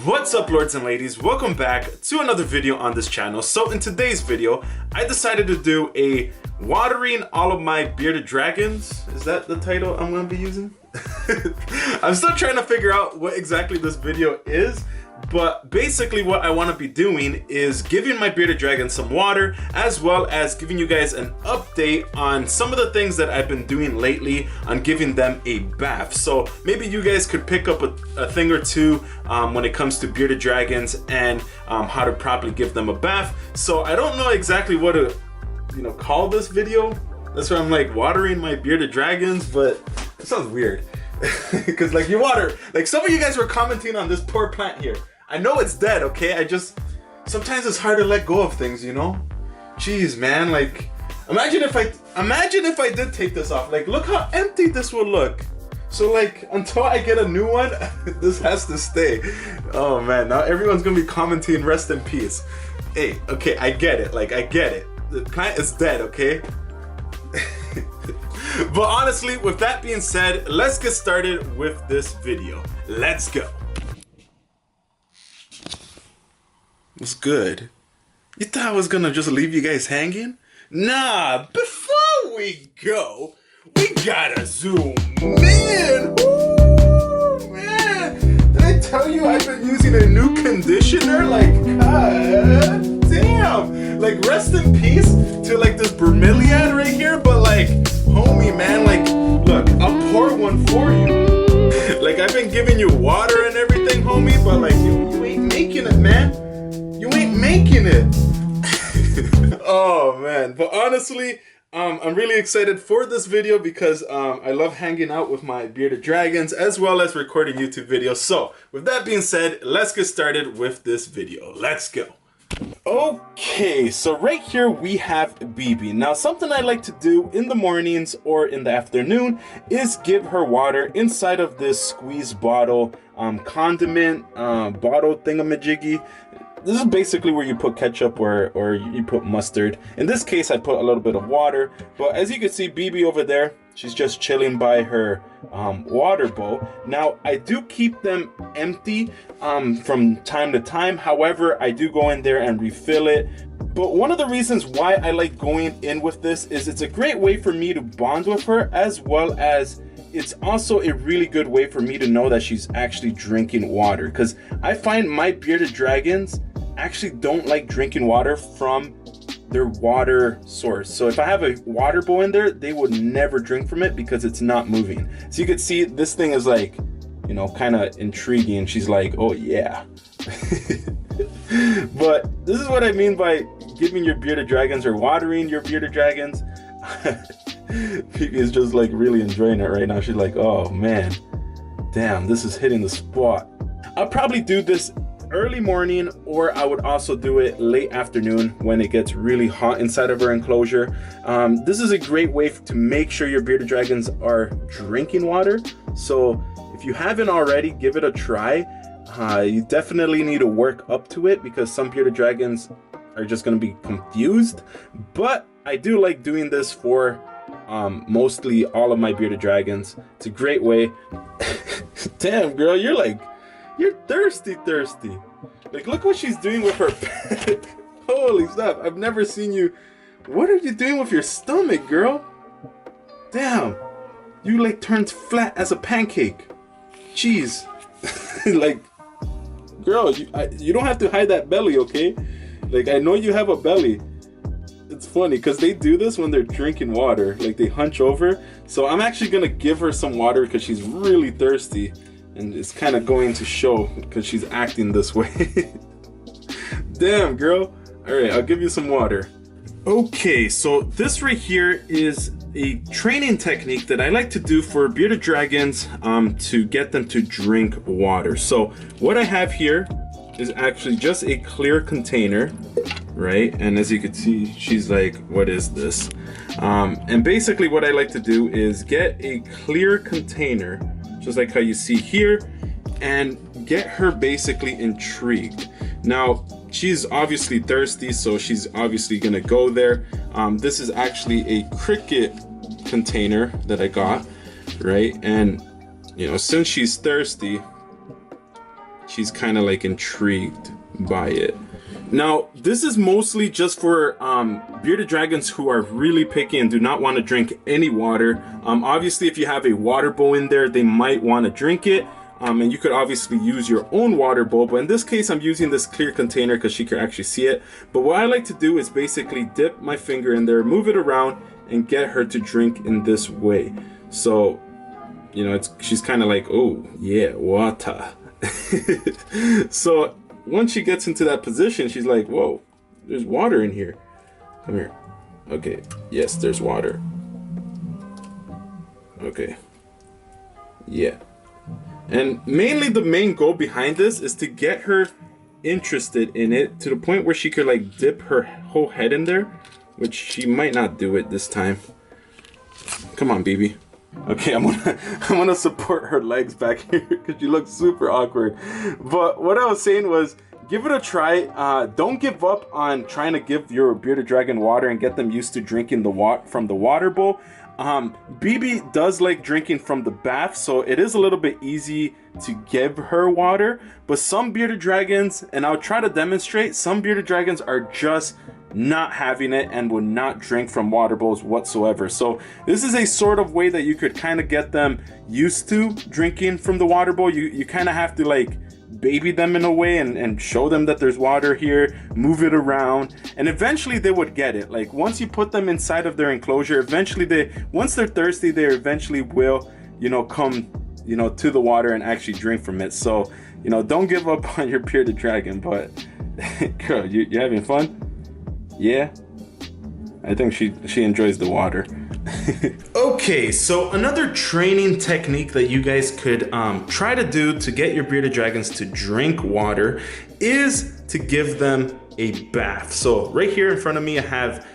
What's up, lords and ladies? Welcome back to another video on this channel. So in today's video, I decided to do a watering all of my bearded dragons. Is that the title I'm going to be using? I'm still trying to figure out what exactly this video is, but basically what I want to be doing is giving my bearded dragons some water, as well as giving you guys an update on some of the things that I've been doing lately on giving them a bath. So maybe you guys could pick up a thing or two when it comes to bearded dragons and how to properly give them a bath. So I don't know exactly what to call this video. That's why I'm like watering my bearded dragons, but it sounds weird. Because like you water, like some of you guys were commenting on this poor plant here. I know it's dead, okay? Sometimes it's hard to let go of things, you know? Jeez, man, like imagine if I did take this off. Like look how empty this would look. So like until I get a new one, this has to stay. Oh man, now everyone's gonna be commenting rest in peace. Hey, okay, I get it, like I get it. The plant is dead, okay? But honestly, with that being said, let's get started with this video. Let's go. What's good? You thought I was gonna just leave you guys hanging? Nah, before we go, we gotta zoom in. Woo, man. Did I tell you I've been using a new conditioner? Like, god damn. Like, rest in peace to like this bromeliad right here, but like, homie, man, like, look, I'll pour one for you. Like, I've been giving you water and everything, homie, but like, you ain't making it, man. You ain't making it. Oh, man. But honestly, I'm really excited for this video because I love hanging out with my bearded dragons as well as recording YouTube videos. So, with that being said, let's get started with this video. Let's go. Okay, so right here we have BB. Now something I like to do in the mornings or in the afternoon is give her water inside of this squeeze bottle condiment bottle thingamajiggy. This is basically where you put ketchup or you put mustard. In this case, I put a little bit of water. But as you can see, BB over there, she's just chilling by her water bowl. Now, I do keep them empty from time to time. However, I do go in there and refill it. But one of the reasons why I like going in with this is it's a great way for me to bond with her, as well as it's also a really good way for me to know that she's actually drinking water. Because I find my bearded dragons actually don't like drinking water from their water source. So if I have a water bowl in there, they would never drink from it because it's not moving. So you can see this thing is like, kind of intriguing. She's like, oh yeah. But this is what I mean by giving your bearded dragons or watering your bearded dragons. Phoebe is just like really enjoying it right now. She's like, oh man, damn, this is hitting the spot. I'll probably do this early morning, or I would also do it late afternoon when it gets really hot inside of her enclosure. This is a great way to make sure your bearded dragons are drinking water. So if you haven't already, give it a try. You definitely need to work up to it because some bearded dragons are just going to be confused. But I do like doing this for mostly all of my bearded dragons. It's a great way. Damn, girl, you're thirsty. Like, look what she's doing with her pet. Holy stuff, I've never seen you. What are you doing with your stomach, girl? Damn, you like turned flat as a pancake. Jeez. Like, girl, you don't have to hide that belly, okay? Like, I know you have a belly. It's funny because they do this when they're drinking water. Like, they hunch over. So I'm actually gonna give her some water because she's really thirsty. And it's kind of going to show because she's acting this way. Damn, girl. All right, I'll give you some water. Okay, so this right here is a training technique that I like to do for bearded dragons to get them to drink water. So what I have here is actually just a clear container, right? And as you can see, she's like, what is this? And basically what I like to do is get a clear container, just like how you see here, and get her basically intrigued. Now, she's obviously thirsty, so she's obviously gonna go there. This is actually a cricket container that I got, right? And since she's thirsty, she's kind of like intrigued by it. Now, this is mostly just for bearded dragons who are really picky and do not want to drink any water. Obviously, if you have a water bowl in there, they might want to drink it. And you could obviously use your own water bowl, but in this case, I'm using this clear container because she can actually see it. But what I like to do is basically dip my finger in there, move it around, and get her to drink in this way. So, you know, she's kind of like, oh, yeah, water. So once she gets into that position, she's like, whoa, there's water in here. Come here. Okay, yes, there's water. Okay. Yeah. And mainly the main goal behind this is to get her interested in it to the point where she could like dip her whole head in there, which she might not do it this time. Come on, baby. Okay, I'm gonna support her legs back here because she looks super awkward. But what I was saying was, give it a try. Don't give up on trying to give your bearded dragon water and get them used to drinking from the water bowl. BB does like drinking from the bath, so it is a little bit easy to give her water. But some bearded dragons, and I'll try to demonstrate, some bearded dragons are just not having it and will not drink from water bowls whatsoever. So this is a sort of way that you could kind of get them used to drinking from the water bowl. You kind of have to like baby them in a way and show them that there's water here, move it around, and eventually they would get it. Like once you put them inside of their enclosure, eventually once they're thirsty, they eventually will, you know, come, you know, to the water and actually drink from it. So, you know, don't give up on your bearded dragon. But girl, you having fun? Yeah, I think she enjoys the water. Okay, so another training technique that you guys could try to do to get your bearded dragons to drink water is to give them a bath. So right here in front of me I have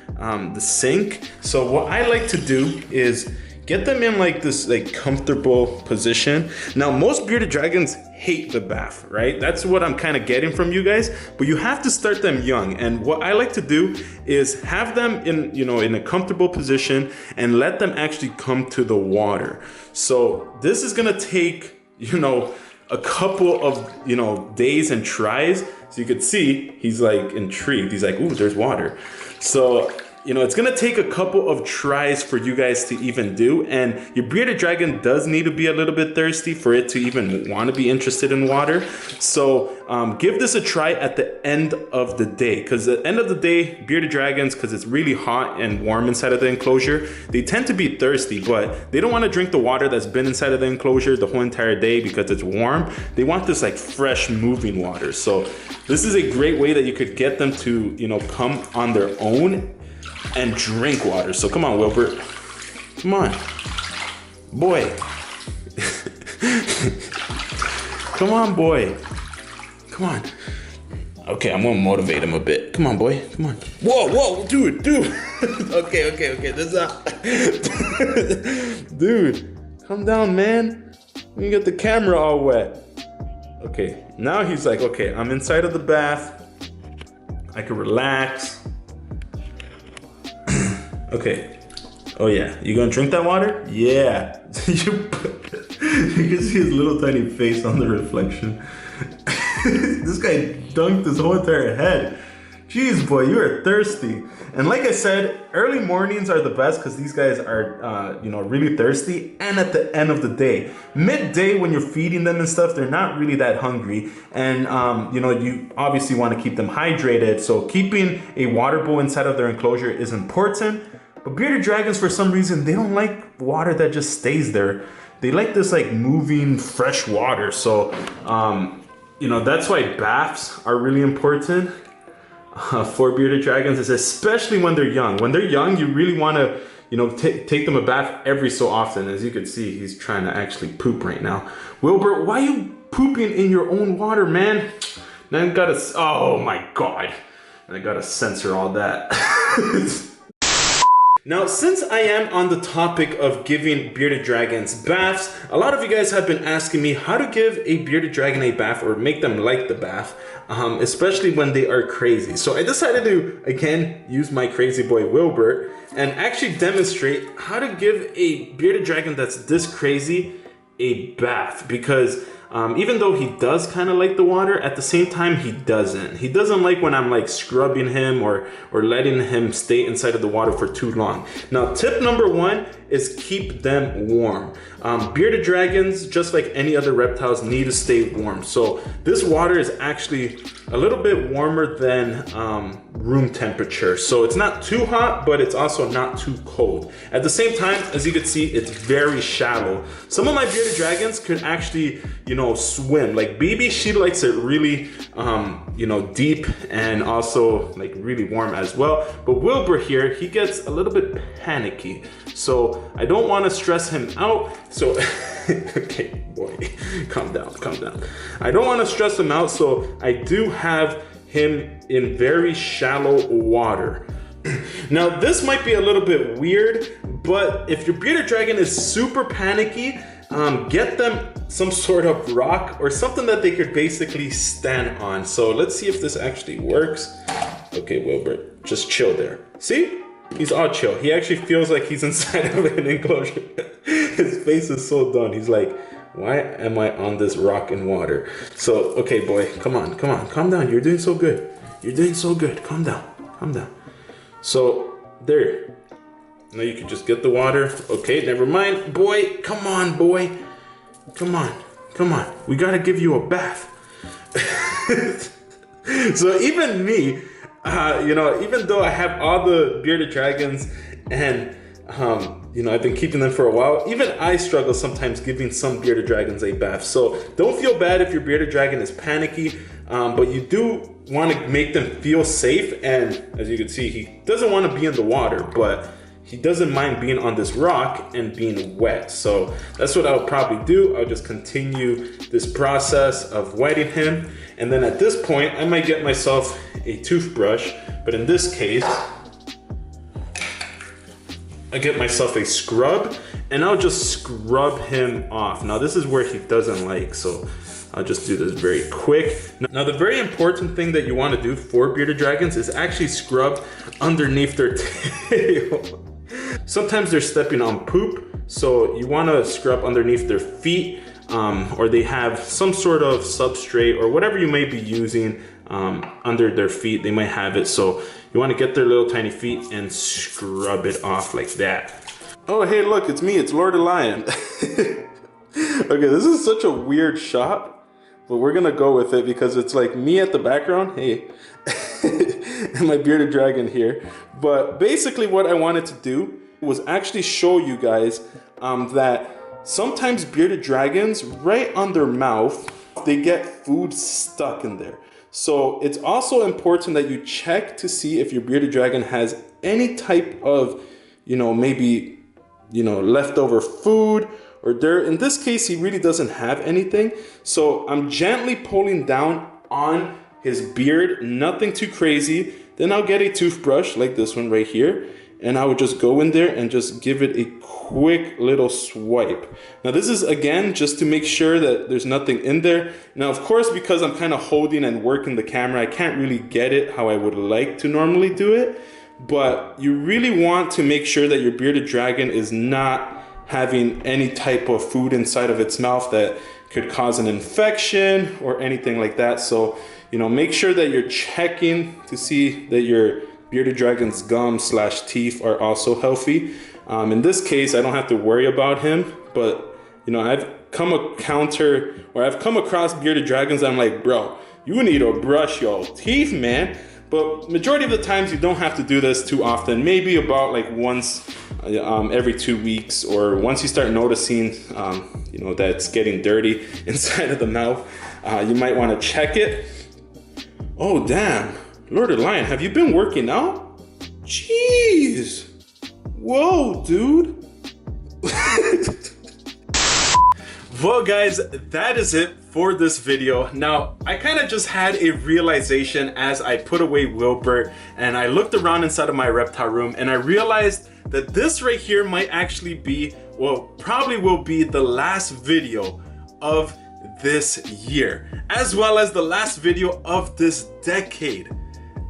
the sink. So what I like to do is get them in like this like comfortable position. Now most bearded dragons hate the bath, right? That's what I'm kind of getting from you guys, but you have to start them young. And what I like to do is have them in, you know, in a comfortable position and let them actually come to the water. So this is gonna take, you know, a couple of, you know, days and tries. So you could see he's like intrigued. He's like, ooh, there's water. So, you know, it's gonna take a couple of tries for you guys to even do, and your bearded dragon does need to be a little bit thirsty for it to even want to be interested in water. So give this a try at the end of the day, because at the end of the day, bearded dragons, because it's really hot and warm inside of the enclosure, they tend to be thirsty, but they don't want to drink the water that's been inside of the enclosure the whole entire day because it's warm. They want this like fresh moving water. So this is a great way that you could get them to, you know, come on their own and drink water. So come on, Wilbert. Come on. Boy. Come on, boy. Come on. Okay, I'm gonna motivate him a bit. Come on, boy. Come on. Whoa, dude. Okay. This is dude, calm down, man. You get the camera all wet. Okay, now he's like, okay, I'm inside of the bath. I can relax. Okay. Oh yeah, you gonna drink that water? Yeah. You can see his little tiny face on the reflection. This guy dunked his whole entire head. Jeez, boy, you are thirsty. And like I said, early mornings are the best because these guys are, you know, really thirsty. And at the end of the day, midday when you're feeding them and stuff, they're not really that hungry. And, you know, you obviously want to keep them hydrated. So keeping a water bowl inside of their enclosure is important. But bearded dragons, for some reason, they don't like water that just stays there. They like this like moving fresh water. So, you know, that's why baths are really important. For bearded dragons, is especially when they're young. When they're young, you really want to, you know, take them a bath every so often. As you can see, he's trying to actually poop right now. Wilbur, why are you pooping in your own water, man? Now I gotta, oh my God. And I gotta censor all that. Now, since I am on the topic of giving bearded dragons baths, a lot of you guys have been asking me how to give a bearded dragon a bath or make them like the bath, especially when they are crazy. So I decided to, again, use my crazy boy Wilbert and actually demonstrate how to give a bearded dragon that's this crazy a bath, because Even though he does kind of like the water, at the same time he doesn't. He doesn't like when I'm like scrubbing him or letting him stay inside of the water for too long. Now, tip number 1 is keep them warm. Bearded dragons, just like any other reptiles, need to stay warm. So this water is actually a little bit warmer than room temperature. So it's not too hot, but it's also not too cold. At the same time, as you can see, it's very shallow. Some of my bearded dragons could actually, you know, swim. Like BB, she likes it really, you know, deep and also like really warm as well. But Wilbur here, he gets a little bit panicky. So I don't want to stress him out. So, okay, boy, calm down, calm down. I don't want to stress him out. So I do have him in very shallow water. Now, this might be a little bit weird, but if your bearded dragon is super panicky, get them some sort of rock or something that they could basically stand on. So let's see if this actually works. Okay, Wilbur, just chill there. See? He's all chill. He actually feels like he's inside of an enclosure. His face is so done. He's like, why am I on this rock and water? So, okay, boy, come on, calm down. You're doing so good. You're doing so good. Calm down, calm down. So, there. Now you can just get the water. Okay, never mind. Boy, come on, boy. Come on, come on. We gotta give you a bath. So even me, you know, even though I have all the bearded dragons and, you know, I've been keeping them for a while, even I struggle sometimes giving some bearded dragons a bath. So don't feel bad if your bearded dragon is panicky, but you do want to make them feel safe. And as you can see, he doesn't want to be in the water, but he doesn't mind being on this rock and being wet. So that's what I'll probably do. I'll just continue this process of wetting him. And then at this point, I might get myself a toothbrush, but in this case, I get myself a scrub and I'll just scrub him off. Now this is where he doesn't like, so I'll just do this very quick. Now the very important thing that you want to do for bearded dragons is actually scrub underneath their tail. Sometimes they're stepping on poop, so you want to scrub underneath their feet, or they have some sort of substrate or whatever you may be using under their feet. They might have it, so you want to get their little tiny feet and scrub it off like that. Oh, hey, look, it's me. It's Lord of Lion. Okay, this is such a weird shot, but we're gonna go with it because it's like me at the background. Hey. And my bearded dragon here. But basically what I wanted to do was actually show you guys that sometimes bearded dragons, right on their mouth, they get food stuck in there. So it's also important that you check to see if your bearded dragon has any type of, you know, maybe, you know, leftover food or dirt. In this case, he really doesn't have anything. So I'm gently pulling down on his beard, nothing too crazy. Then I'll get a toothbrush like this one right here, and I would just go in there and just give it a quick little swipe. Now this is again just to make sure that there's nothing in there. Now of course, because I'm kind of holding and working the camera, I can't really get it how I would like to normally do it, but you really want to make sure that your bearded dragon is not having any type of food inside of its mouth that could cause an infection or anything like that. So, you know, make sure that you're checking to see that your bearded dragon's gums / teeth are also healthy. In this case, I don't have to worry about him, but you know, I've come across bearded dragons. I'm like, bro, you need to brush your teeth, man. But majority of the times you don't have to do this too often. Maybe about like once every 2 weeks, or once you start noticing, you know, that it's getting dirty inside of the mouth, you might want to check it. Oh, damn. Lord of Lion, have you been working out? Jeez. Whoa, dude. Well, guys, that is it for this video. Now, I kind of just had a realization as I put away Wilbur and I looked around inside of my reptile room, and I realized that this right here might actually be, well, probably will be the last video of this year, as well as the last video of this decade.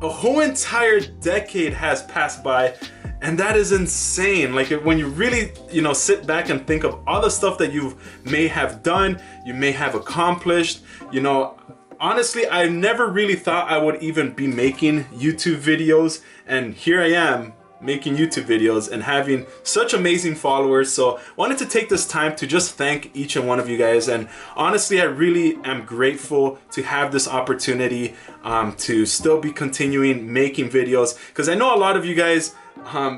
A whole entire decade has passed by, And that is insane. Like when you really, you know, sit back and think of all the stuff that you may have done, you may have accomplished, you know, honestly, I never really thought I would even be making YouTube videos. And here I am making YouTube videos and having such amazing followers. So I wanted to take this time to just thank each and one of you guys. And honestly, I really am grateful to have this opportunity to still be continuing making videos, because I know a lot of you guys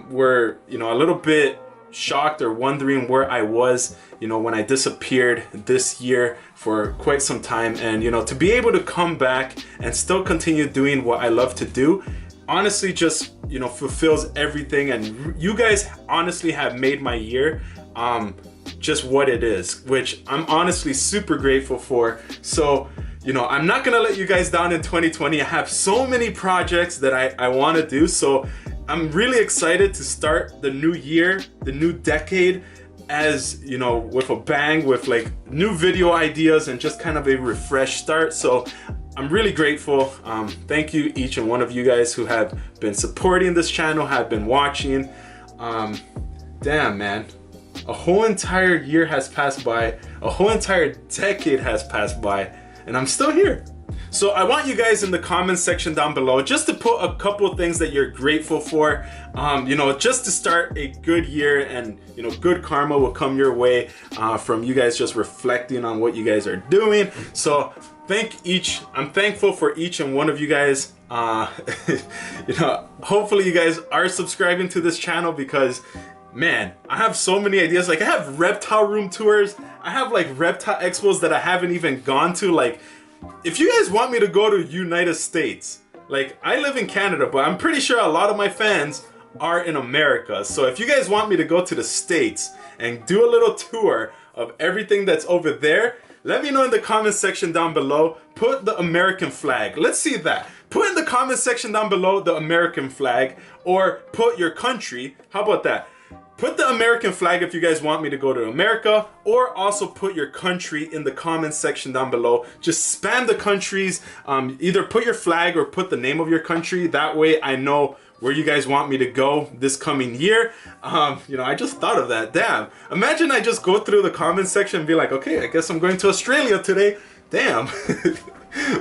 were, you know, a little bit shocked or wondering where I was, you know, when I disappeared this year for quite some time. And, you know, to be able to come back and still continue doing what I love to do, honestly just, you know, fulfills everything. And you guys honestly have made my year just what it is, which I'm honestly super grateful for. So, you know, I'm not gonna let you guys down in 2020. I have so many projects that I want to do. So I'm really excited to start the new year, the new decade, as, you know, with a bang, with like new video ideas and just kind of a refresh start. So I'm really grateful. Thank you, each and one of you guys who have been supporting this channel, have been watching. Damn, man. A whole entire year has passed by. A whole entire decade has passed by, and I'm still here. So I want you guys in the comments section down below just to put a couple of things that you're grateful for, you know, just to start a good year, and, you know, good karma will come your way from you guys just reflecting on what you guys are doing. So I'm thankful for each and one of you guys. You know, hopefully you guys are subscribing to this channel, because man, I have so many ideas. Like I have reptile room tours. I have like reptile expos that I haven't even gone to. Like, if you guys want me to go to United States, like I live in Canada, but I'm pretty sure a lot of my fans are in America. So if you guys want me to go to the States and do a little tour of everything that's over there, let me know in the comment section down below. Put the American flag. Let's see that. Put in the comment section down below the American flag, or put your country. How about that? Put the American flag if you guys want me to go to America, or also put your country in the comments section down below. Just spam the countries. Either put your flag or put the name of your country. That way I know where you guys want me to go this coming year. You know, I just thought of that. Damn. Imagine I just go through the comments section and be like, okay, I guess I'm going to Australia today. Damn.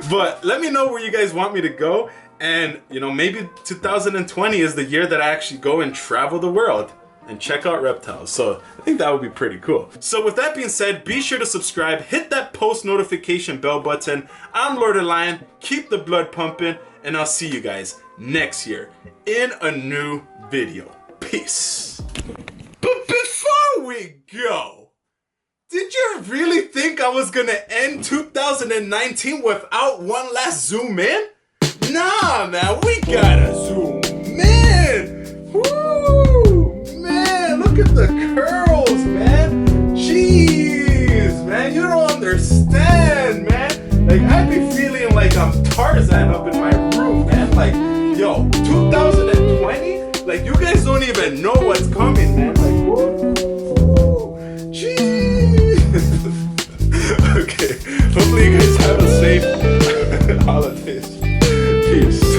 But let me know where you guys want me to go. And, you know, maybe 2020 is the year that I actually go and travel the world and check out reptiles. So I think that would be pretty cool. So with that being said, be sure to subscribe, hit that post notification bell button. I'm Lord of Lion, keep the blood pumping, and I'll see you guys next year in a new video. Peace. But before we go, did you really think I was gonna end 2019 without one last zoom in? Nah, man, we gotta zoom in. Woo! Look at the curls, man. Jeez, man, you don't understand, man. Like, I be feeling like I'm Tarzan up in my room, man. Like, yo, 2020? Like, you guys don't even know what's coming, man. Like, woo, jeez. Okay, hopefully you guys have a safe holidays. Peace.